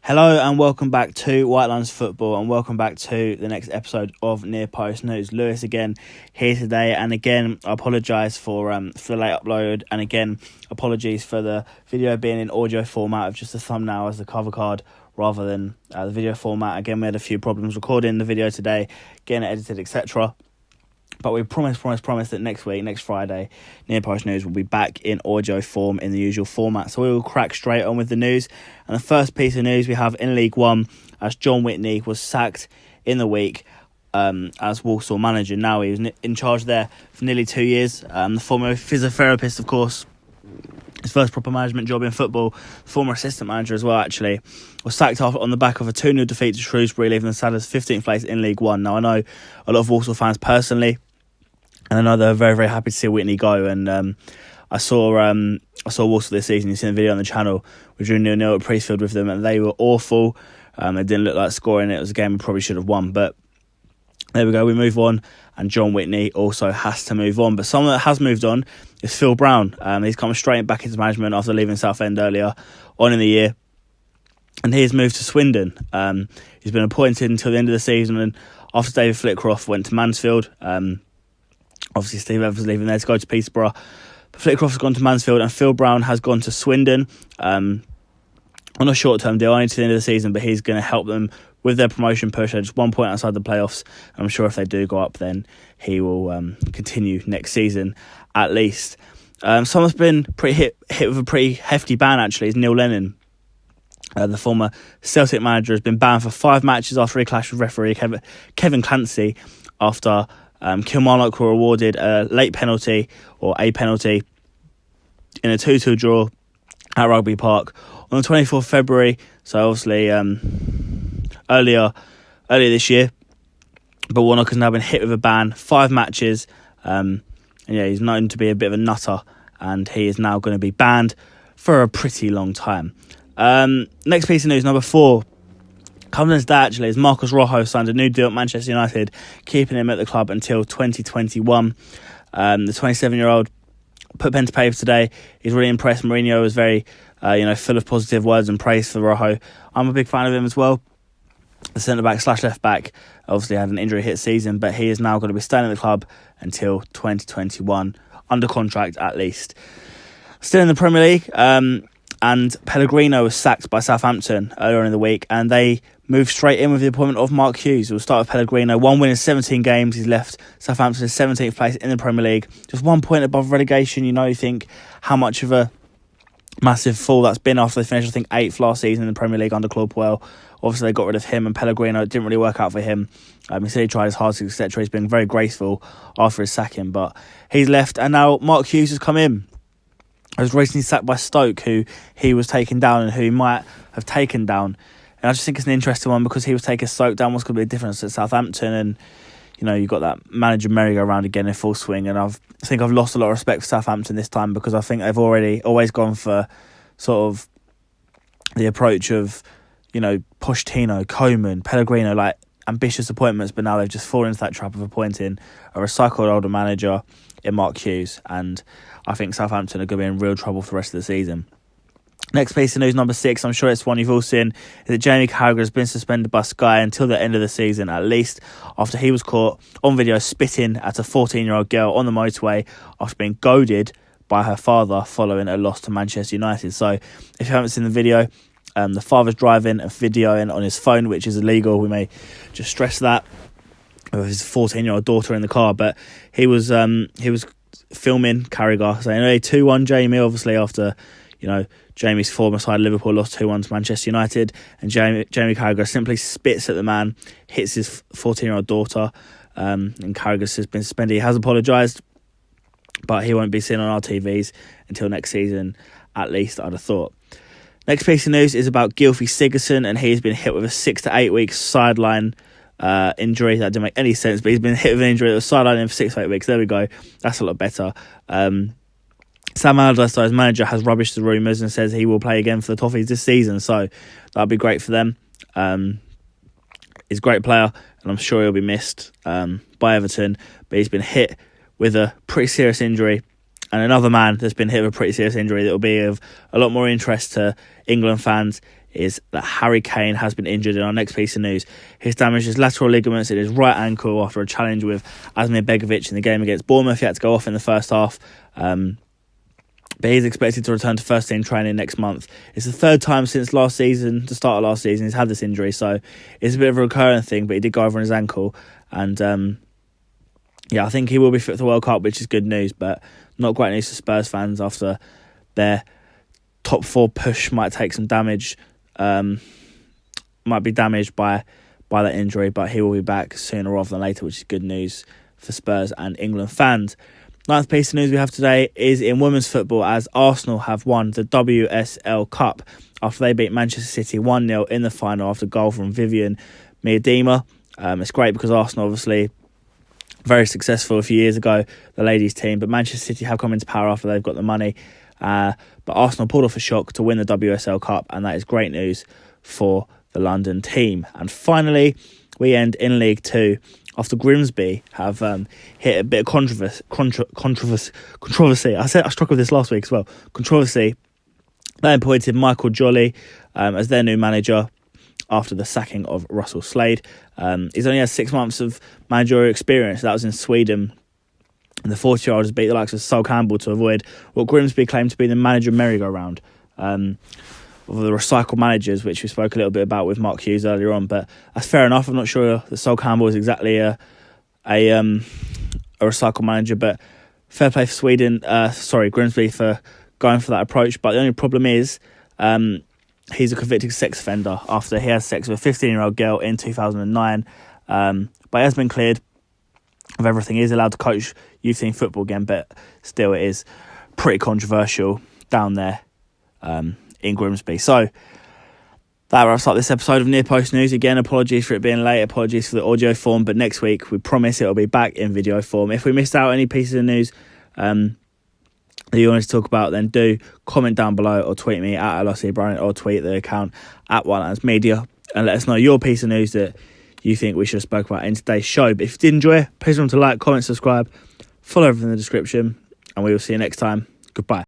Hello and welcome back to White Lines Football and welcome back to the next episode of Near Post News. Lewis again here today, and again I apologise for the late upload, and again apologies for the video being in audio format of just the thumbnail as the cover card rather than the video format. Again, we had a few problems recording the video today, getting it edited, etc. But we promise that next Friday, Near Post News will be back in audio form in the usual format. So we will crack straight on with the news. And the first piece of news we have in League One, as John Whitney was sacked in the week as Walsall manager. Now he was in charge there for nearly 2 years. The former physiotherapist, of course, his first proper management job in football, former assistant manager as well, actually, was sacked off on the back of a 2-0 defeat to Shrewsbury, leaving the Sadders 15th place in League One. Now, I know a lot of Walsall fans personally, and I know they're very, very happy to see Whitney go. And I saw Walsall this season. You've seen the video on the channel. We drew 0-0 at Priestfield with them, and they were awful. They didn't look like scoring. It was a game we probably should have won. But there we go. We move on, and John Whitney also has to move on. But someone that has moved on is Phil Brown. He's come straight back into management after leaving Southend earlier on in the year, and he's moved to Swindon. He's been appointed until the end of the season, and after David Flitcroft went to Mansfield, obviously Steve Evans leaving there to go to Peterborough, but Flitcroft has gone to Mansfield and Phil Brown has gone to Swindon on a short-term deal only to the end of the season, but he's going to help them with their promotion push. They're just 1 point outside the playoffs, and I'm sure if they do go up, then he will continue next season at least. Someone's been pretty hit with a pretty hefty ban, actually, is Neil Lennon. The former Celtic manager has been banned for 5 matches after he clashed with referee Kevin Clancy after Kilmarnock were awarded a late penalty, or a penalty, in a 2-2 draw at Rugby Park on the 24th of February, so obviously earlier this year. But Warnock has now been hit with a ban, 5 matches, and he's known to be a bit of a nutter, and he is now going to be banned for a pretty long time. Next piece of news, number 4. Cumberland's dad, actually, is Marcus Rojo signed a new deal at Manchester United, keeping him at the club until 2021. The 27-year-old put pen to paper today. He's really impressed. Mourinho was very, full of positive words and praise for Rojo. I'm a big fan of him as well. The centre-back / left-back obviously had an injury-hit season, but he is now going to be staying at the club until 2021, under contract at least. Still in the Premier League, and Pellegrino was sacked by Southampton earlier in the week, and they moved straight in with the appointment of Mark Hughes. We'll start with Pellegrino. 1 win in 17 games. He's left Southampton in 17th place in the Premier League. Just 1 point above relegation. You think how much of a massive fall that's been after they finished, I think, 8th last season in the Premier League under Claude Puel. Obviously, they got rid of him, and Pellegrino, it didn't really work out for him. He said he tried his hardest, etc. He's been very graceful after his sacking, but he's left, and now Mark Hughes has come in. He was recently sacked by Stoke, who he was taken down and who he might have taken down. And I just think it's an interesting one because he was taking Stoke down. What's going to be the difference at Southampton? And, you've got that manager merry-go-round again in full swing. And I think I've lost a lot of respect for Southampton this time because I think they've always gone for sort of the approach of, Pochettino, Coman, Pellegrino, like ambitious appointments. But now they've just fallen into that trap of appointing a recycled older manager in Mark Hughes. And I think Southampton are going to be in real trouble for the rest of the season. Next piece of news, number 6, I'm sure it's one you've all seen, is that Jamie Carragher has been suspended by Sky until the end of the season at least, after he was caught on video spitting at a 14-year-old girl on the motorway after being goaded by her father following a loss to Manchester United. So if you haven't seen the video, the father's driving and videoing on his phone, which is illegal. We may just stress that, with his 14-year-old daughter in the car, but he was filming Carragher saying, "Hey, 2-1 Jamie," obviously after Jamie's former side Liverpool lost 2-1 to Manchester United, and Jamie Carragher simply spits at the man, hits his 14-year-old daughter, and Carragher has been suspended. He has apologised, but he won't be seen on our TVs until next season at least, I'd have thought. Next piece of news is about Gylfi Sigurdsson, and he's been hit with a 6 to 8 week sideline injury. That didn't make any sense, but he's been hit with an injury that was sidelined him for 6 to 8 weeks. There we go. That's a lot better. Sam Allardyce, his manager, has rubbished the rumours and says he will play again for the Toffees this season, so that'll be great for them. He's a great player, and I'm sure he'll be missed by Everton, but he's been hit with a pretty serious injury, and another man that's been hit with a pretty serious injury that will be of a lot more interest to England fans is that Harry Kane has been injured in our next piece of news. He's damaged his lateral ligaments in his right ankle after a challenge with Asmir Begovic in the game against Bournemouth. He had to go off in the first half. But he's expected to return to first team training next month. It's the third time since the start of last season, he's had this injury. So it's a bit of a recurring thing, but he did go over on his ankle. And I think he will be fit for the World Cup, which is good news, but not great news for Spurs fans after their top 4 push might take some damage, might be damaged by that injury, but he will be back sooner rather than later, which is good news for Spurs and England fans. Ninth piece of news we have today is in women's football, as Arsenal have won the WSL Cup after they beat Manchester City 1-0 in the final after a goal from Vivian Miedema. It's great because Arsenal obviously very successful a few years ago, the ladies team, but Manchester City have come into power after they've got the money. But Arsenal pulled off a shock to win the WSL Cup, and that is great news for the London team. And finally, we end in League 2 after Grimsby have hit a bit of controversy. I struck with this last week as well. Controversy. They appointed Michael Jolly as their new manager after the sacking of Russell Slade. He's only had 6 months of managerial experience. That was in Sweden. And the 40-year-old has beat the likes of Sol Campbell to avoid what Grimsby claimed to be the manager merry-go-round of the recycled managers, which we spoke a little bit about with Mark Hughes earlier on. But that's fair enough. I'm not sure that Sol Campbell is exactly a recycled manager, but fair play for Grimsby for going for that approach. But the only problem is he's a convicted sex offender after he had sex with a 15-year-old girl in 2009. But he has been cleared of everything. He is allowed to coach youth team football again, but still it is pretty controversial down there in Grimsby. So that wraps up this episode of Near Post News. Again, apologies for it being late, apologies for the audio form, but next week we promise it'll be back in video form. If we missed out any pieces of news that you want us to talk about, then do comment down below or tweet me at LRC Bryant or tweet the account at WhiteLinesMedia and let us know your piece of news that you think we should have spoke about in today's show. But if you did enjoy, please remember to like, comment, subscribe, follow everything in the description, and we will see you next time. Goodbye.